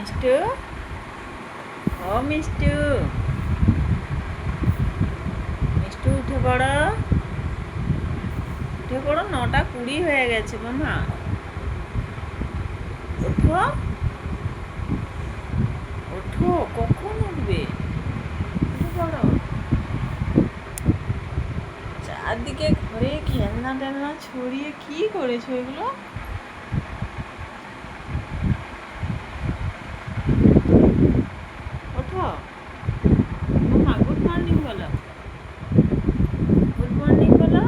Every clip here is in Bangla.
মিষ্টু, ও মিষ্টু, মিষ্টু উঠে পড়ো, উঠে পড়ো, 9:20 হয়ে গেছে মামা। ওঠো, ওঠো, কখন উঠবে? উঠে পড়ো। চারদিকে ঘরে খেলনা টেলনা ছড়িয়ে কি করেছো এগুলো? ওঠো মামা, গুড মর্নিং বলো, গুড মর্নিং বলো,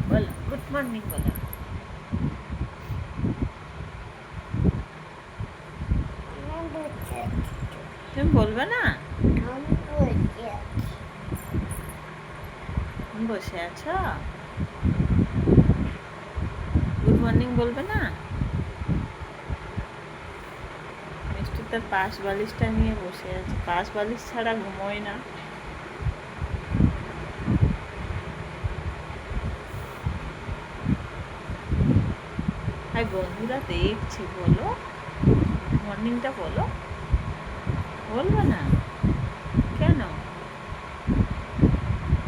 বলো গুড মর্নিং বলো। তুমি বলবে না? তুমি বসে আছো, গুড মর্নিং বলবে না? মিষ্টি তার পাশ বালিশটা নিয়ে বসে আছে, পাশ বালিশ ছাড়া ঘুমোয় না। হাই বন্ধুরা দেখছে, বলো মর্নিংটা বলো। বলবে না কেন?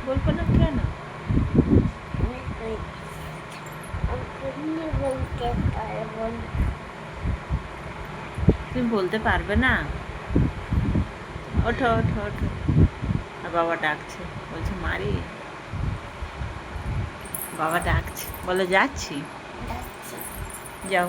বলবো না কেন? তুমি বলতে পারবে না? ওঠো ওঠো ওঠো। আর বাবা ডাকছে, বলছে মারি, বাবা ডাকছে, বলে যাচ্ছি, যাও।